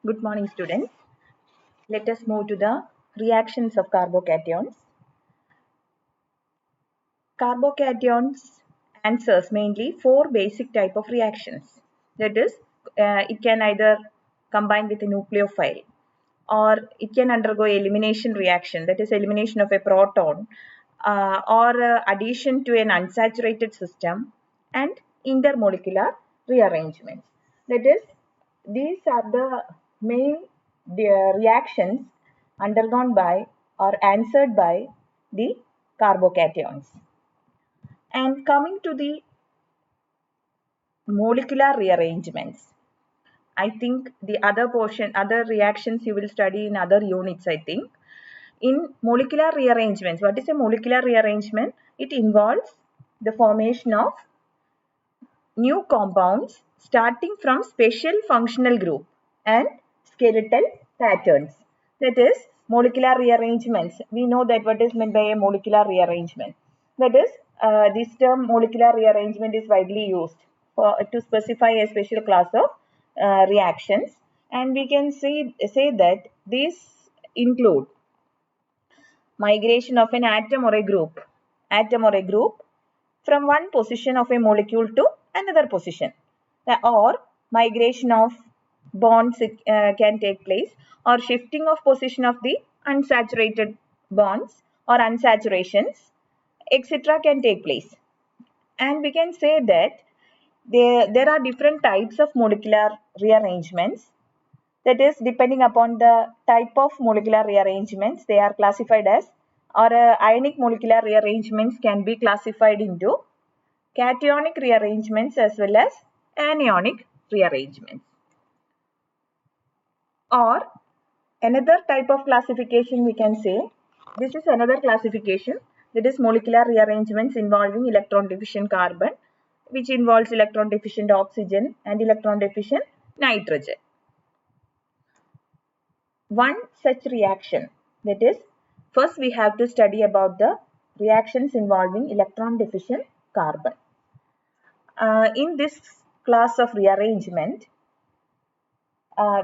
Good morning, students. Let us move to the reactions of carbocations. Carbocations answers mainly four basic type of reactions. That is, it can either combine with a nucleophile, or it can undergo elimination reaction, that is elimination of a proton, or addition to an unsaturated system, and intermolecular rearrangements. That is, these are the main reactions undergone by or answered by the carbocations. And coming to the molecular rearrangements, I think the other portion, other reactions you will study in other units, I think. In molecular rearrangements, what is a molecular rearrangement? It involves the formation of new compounds starting from special functional group and skeletal patterns. That is molecular rearrangements. We know that what is meant by a molecular rearrangement. That is, this term molecular rearrangement is widely used to specify a special class of reactions, and we can say that these include migration of an atom or a group from one position of a molecule to another position, or migration of bonds can take place, or shifting of position of the unsaturated bonds or unsaturations, etc. can take place. And we can say that there are different types of molecular rearrangements. That is, depending upon the type of molecular rearrangements, they are classified as, or ionic molecular rearrangements can be classified into cationic rearrangements as well as anionic rearrangements. Or another type of classification we can say, this is another classification, that is molecular rearrangements involving electron deficient carbon, which involves electron deficient oxygen and electron deficient nitrogen. One such reaction, that is, first we have to study about the reactions involving electron deficient carbon. In this class of rearrangement,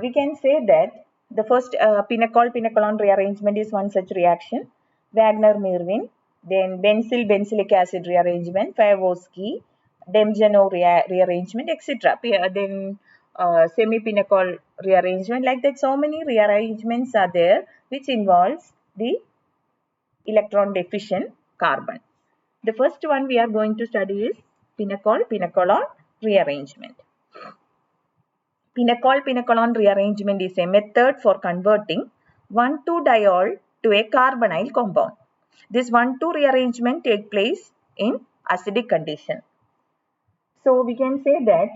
we can say that the first pinacol-pinacalone rearrangement is one such reaction, Wagner-Merwin, then benzyl-benzylic acid rearrangement, Favorsky, Demjanov rearrangement, etc. Then semi-pinacol rearrangement, like that. So many rearrangements are there which involves the electron deficient carbon. The first one we are going to study is pinacol-pinacalone rearrangement. Pinacol-pinacalone rearrangement is a method for converting 1,2-diol to a carbonyl compound. This 1,2 rearrangement takes place in acidic condition. So we can say that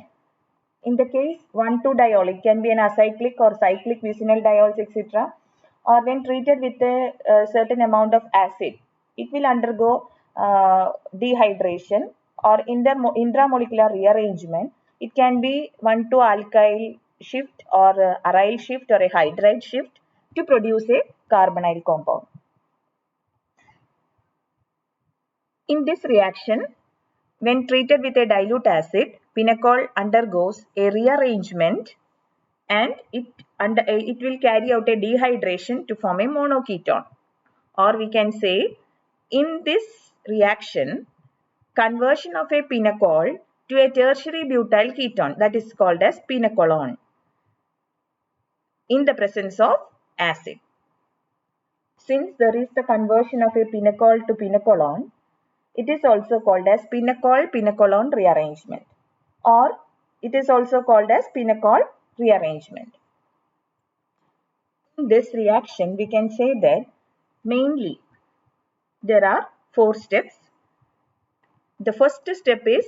in the case 1,2-diol, it can be an acyclic or cyclic vicinal diols, etc. Or when treated with a certain amount of acid, it will undergo dehydration or intramolecular rearrangement. It can be 1,2-alkyl shift or aryl shift or a hydride shift to produce a carbonyl compound. In this reaction, when treated with a dilute acid, pinacol undergoes a rearrangement and it will carry out a dehydration to form a monoketone. Or we can say, in this reaction, conversion of a pinacol to a tertiary butyl ketone, that is called as pinacolone, in the presence of acid. Since there is the conversion of a pinacol to pinacolone, it is also called as pinacol-pinacalone rearrangement, or it is also called as pinacol rearrangement. In this reaction, we can say that mainly there are 4 steps. The first step is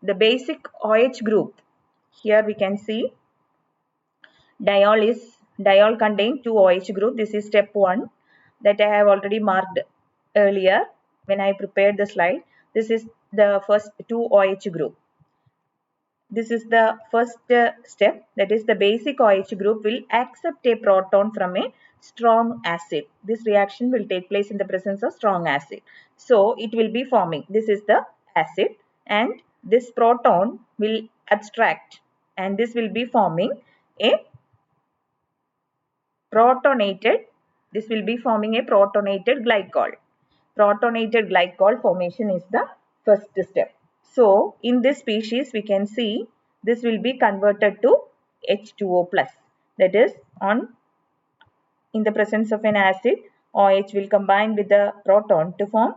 the basic OH group. Here we can see diol contain 2 OH group. This is step 1 that I have already marked earlier when I prepared the slide. This is the first 2 OH group. This is the first step, that is the basic OH group will accept a proton from a strong acid. This reaction will take place in the presence of strong acid. So it will be forming, this is the acid, and this proton will abstract and this will be forming a protonated, this will be forming a protonated glycol. Protonated glycol formation is the first step. So in this species we can see this will be converted to H2O plus. That is, in the presence of an acid, OH will combine with the proton to form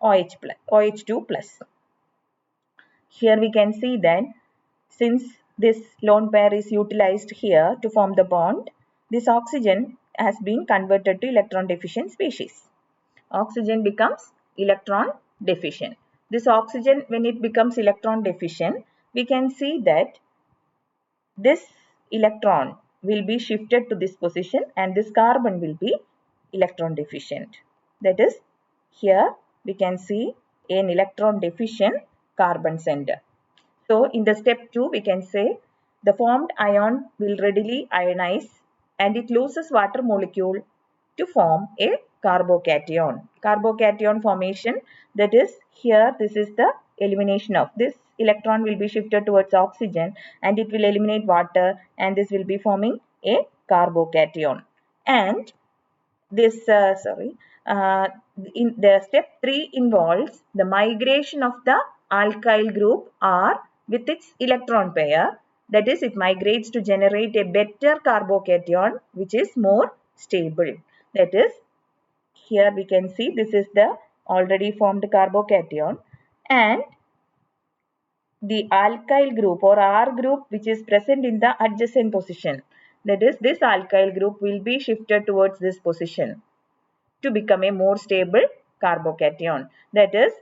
OH2 plus. Here we can see that since this lone pair is utilized here to form the bond, this oxygen has been converted to electron deficient species. Oxygen becomes electron deficient. This oxygen, when it becomes electron deficient, we can see that this electron will be shifted to this position and this carbon will be electron deficient. That is, here we can see an electron deficient carbon center. So in the step 2 we can say the formed ion will readily ionize and it loses water molecule to form a carbocation. Carbocation formation, that is, here this is the elimination of this electron will be shifted towards oxygen and it will eliminate water and this will be forming a carbocation. And this in the step 3 involves the migration of the alkyl group R with its electron pair, that is, it migrates to generate a better carbocation which is more stable. That is, here we can see this is the already formed carbocation and the alkyl group or R group which is present in the adjacent position, that is, this alkyl group will be shifted towards this position to become a more stable carbocation. That is,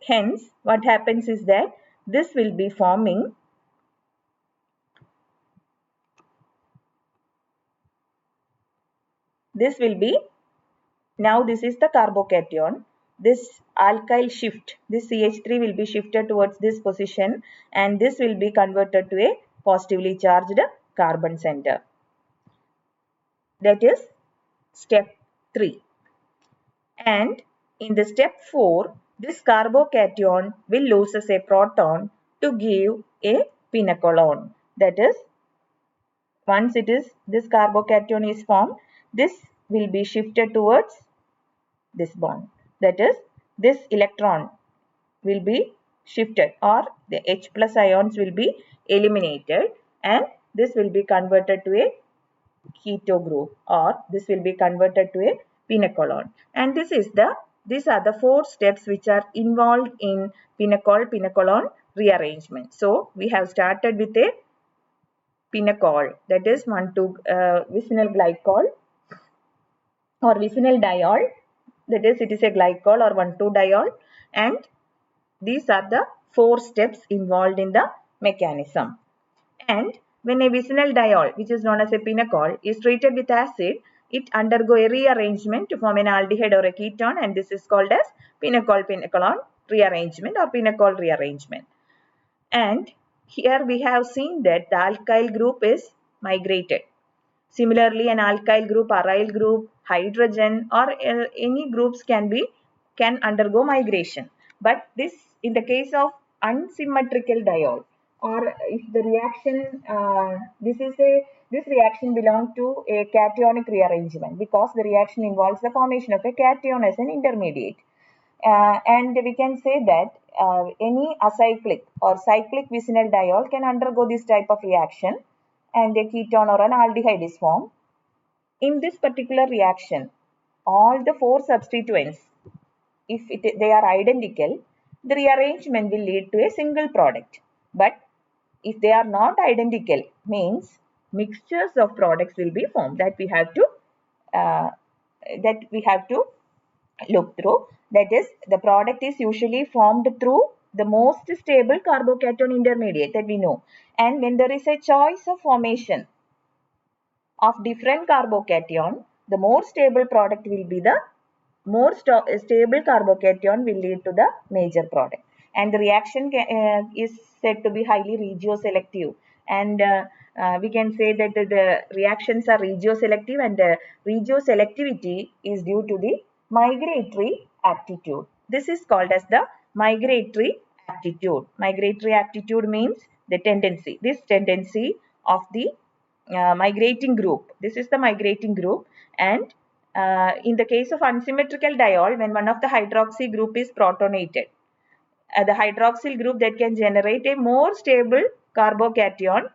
hence what happens is that this will be forming this is the carbocation. This alkyl shift, this CH3 will be shifted towards this position and this will be converted to a positively charged carbon center. That is step 3. And in the step 4, this carbocation will loses a proton to give a pinacolon. That is, once this carbocation is formed, this will be shifted towards this bond. That is, this electron will be shifted or the H plus ions will be eliminated and this will be converted to a keto group or this will be converted to a pinacolon. And these are the 4 steps which are involved in pinacolon rearrangement. So we have started with a pinacol, that is 1,2-vicinal glycol or vicinal diol, that is, it is a glycol or 1,2-diol, and these are the 4 steps involved in the mechanism. And when a vicinal diol, which is known as a pinacol, is treated with acid, it undergo a rearrangement to form an aldehyde or a ketone, and this is called as pinacol-pinacolon rearrangement or pinacol rearrangement. And here we have seen that the alkyl group is migrated. Similarly, an alkyl group, aryl group, hydrogen or any groups can undergo migration. But this, in the case of unsymmetrical diol, or if the reaction, this reaction belongs to a cationic rearrangement because the reaction involves the formation of a cation as an intermediate. And we can say that any acyclic or cyclic vicinal diol can undergo this type of reaction and a ketone or an aldehyde is formed. In this particular reaction, all the 4 substituents, if they are identical, the rearrangement will lead to a single product. But if they are not identical, means mixtures of products will be formed that we have to look through. That is, the product is usually formed through the most stable carbocation intermediate that we know. And when there is a choice of formation of different carbocation, the more stable product will be the more stable carbocation will lead to the major product. And the reaction is said to be highly regioselective. And we can say that the reactions are regioselective, and the regioselectivity is due to the migratory aptitude. This is called as the migratory aptitude. Migratory aptitude means the tendency, this tendency of the migrating group. This is the migrating group, and in the case of unsymmetrical diol, when one of the hydroxy group is protonated, the hydroxyl group that can generate a more stable carbocation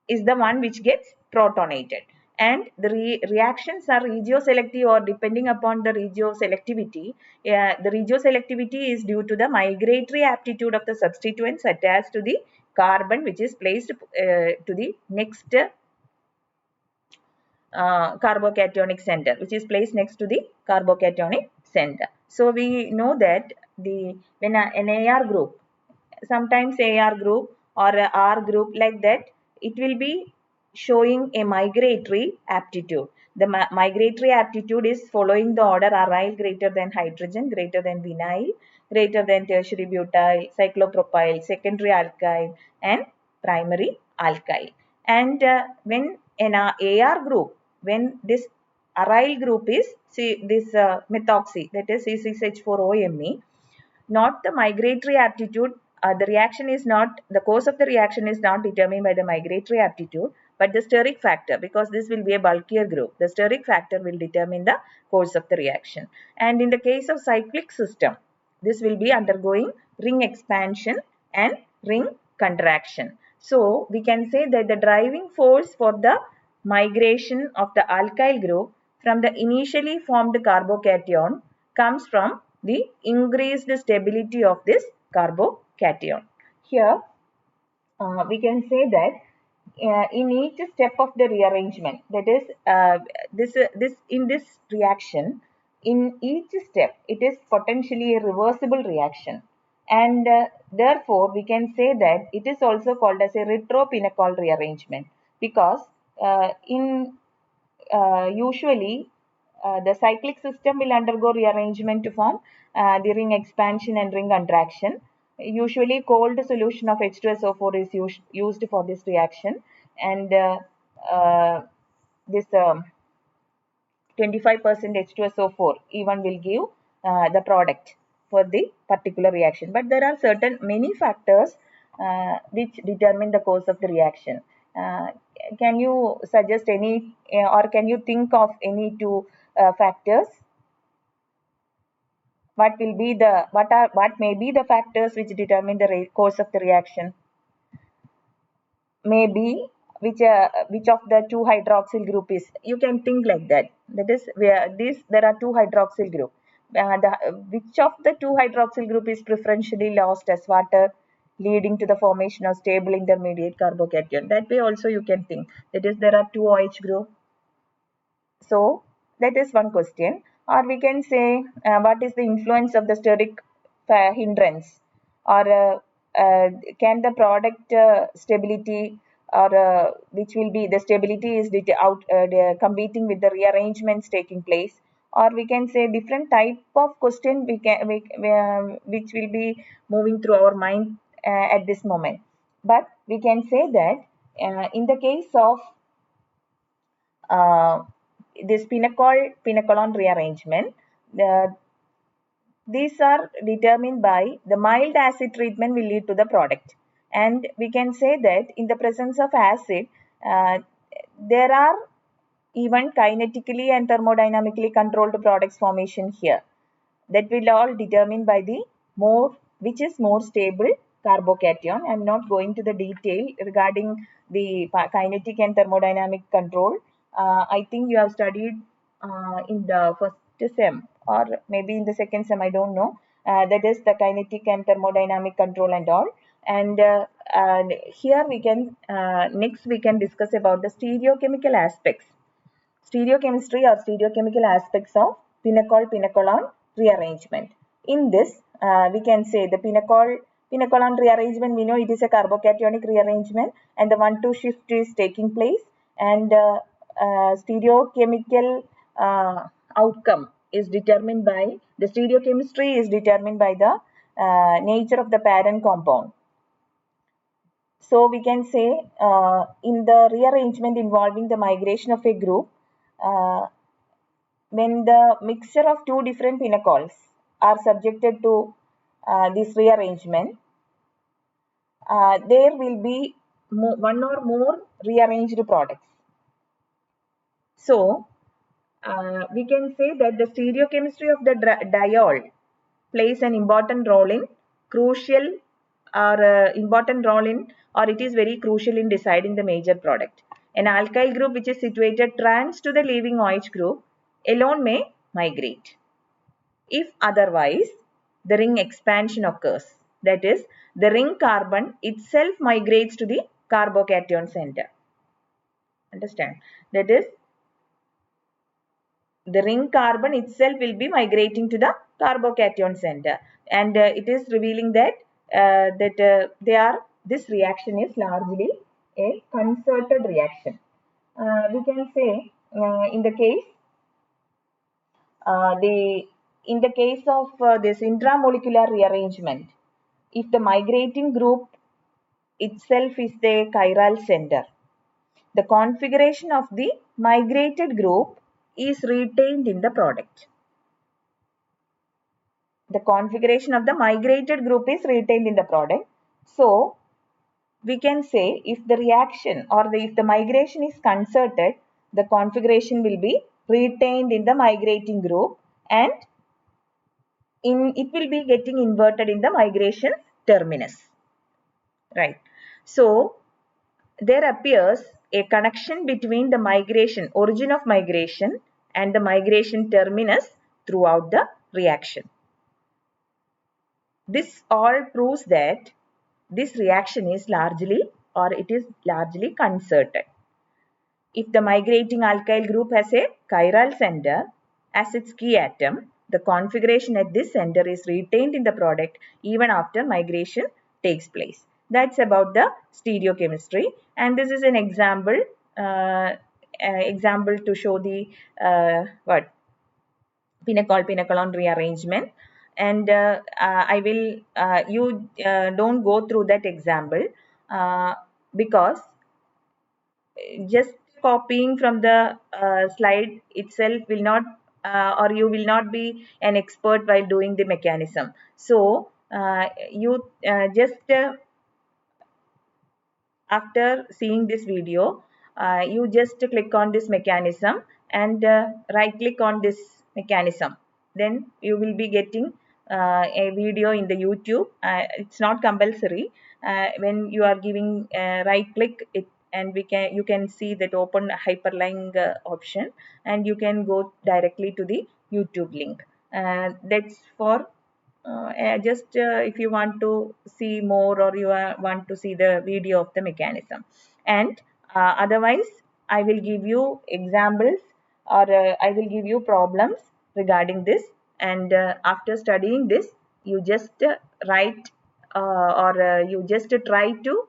is the one which gets protonated. And the reactions are regioselective, or depending upon the regioselectivity. The regioselectivity is due to the migratory aptitude of the substituents attached to the carbon, which is placed to the next carbocationic center, which is placed next to the carbocationic center. So we know that when an AR group, sometimes AR group or a R group like that, it will be showing a migratory aptitude. The migratory aptitude is following the order aryl greater than hydrogen, greater than vinyl, greater than tertiary butyl, cyclopropyl, secondary alkyl, and primary alkyl. And when an AR group, when this aryl group is this methoxy, that is C6H4OMe, not the migratory aptitude. The reaction is not, the course of the reaction is not determined by the migratory aptitude, but the steric factor, because this will be a bulkier group. The steric factor will determine the course of the reaction. And in the case of cyclic system, this will be undergoing ring expansion and ring contraction. So we can say that the driving force for the migration of the alkyl group from the initially formed carbocation comes from the increased stability of this carbocation. Here we can say that in each step of the rearrangement, that is in this reaction, in each step it is potentially a reversible reaction, and therefore we can say that it is also called as a retropinacol rearrangement, because usually the cyclic system will undergo rearrangement to form the ring expansion and ring contraction. Usually cold solution of H2SO4 is used for this reaction, and this 25% H2SO4 even will give the product for the particular reaction. But there are many factors which determine the course of the reaction. Can you suggest any, or can you think of any two factors? What may be the factors which determine the course of the reaction? Maybe which of the two hydroxyl group is, you can think like that. That is where there are two hydroxyl group. Which of the two hydroxyl group is preferentially lost as water, leading to the formation of stable intermediate carbocation? That way also you can think. That is, there are two OH group. So that is one question. Or we can say what is the influence of the steric hindrance, or can the product stability, or which will be the stability is competing with the rearrangements taking place? Or we can say different type of question which will be moving through our mind at this moment. But we can say that in the case of this pinacolon rearrangement, these are determined by the mild acid treatment will lead to the product. And we can say that in the presence of acid, there are even kinetically and thermodynamically controlled products formation here. That will all determined by the which is more stable carbocation. I am not going to the detail regarding the kinetic and thermodynamic control. I think you have studied in the first sem, or maybe in the second sem, I don't know. That is the kinetic and thermodynamic control and all. And here we can next we can discuss about the stereochemical aspects, stereochemistry or stereochemical aspects of pinacolon rearrangement. In this, we can say the pinacolon rearrangement, we know it is a carbocationic rearrangement, and the 1,2 shift is taking place, and stereochemical outcome is determined by, the stereochemistry is determined by the nature of the parent compound. So we can say in the rearrangement involving the migration of a group, when the mixture of two different pinacols are subjected to this rearrangement, there will be one or more rearranged products. So we can say that the stereochemistry of the diol plays an important role in crucial or important role in, or it is very crucial in deciding the major product. An alkyl group which is situated trans to the leaving OH group alone may migrate. If otherwise, the ring expansion occurs. That is, the ring carbon itself migrates to the carbocation center. Understand? That is, the ring carbon itself will be migrating to the carbocation center, and it is revealing that this reaction is largely a concerted reaction. We can say in the case in the case of this intramolecular rearrangement, if the migrating group itself is the chiral center, the configuration of the migrated group is retained in the product. The configuration of the migrated group is retained in the product. So, we can say if the reaction or if the migration is concerted, the configuration will be retained in the migrating group, and it will be getting inverted in the migration terminus. Right. So, there appears a connection between the migration, origin of migration, and the migration terminus throughout the reaction. This all proves that this reaction is largely concerted. If the migrating alkyl group has a chiral center as its key atom, the configuration at this center is retained in the product even after migration takes place. That's about the stereochemistry, and this is an example to show the pinacol rearrangement, and I will you don't go through that example because just copying from the slide itself will not or you will not be an expert while doing the mechanism. So you just after seeing this video, you just click on this mechanism and right click on this mechanism. Then you will be getting a video in the YouTube. It's not compulsory. When you are giving right click it, and you can see that open hyperlink option, and you can go directly to the YouTube link. That's for just if you want to see more, or you want to see the video of the mechanism, and otherwise I will give you examples, or I will give you problems regarding this, and after studying this you just write or you just try to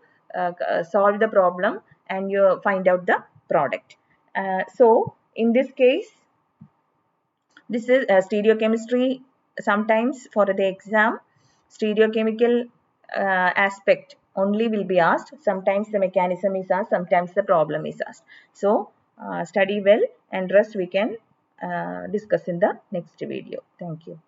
solve the problem, and you find out the product. So in this case, this is stereochemistry. Sometimes for the exam, stereochemical aspect only will be asked. Sometimes the mechanism is asked, sometimes the problem is asked. So study well, and rest we can discuss in the next video. Thank you.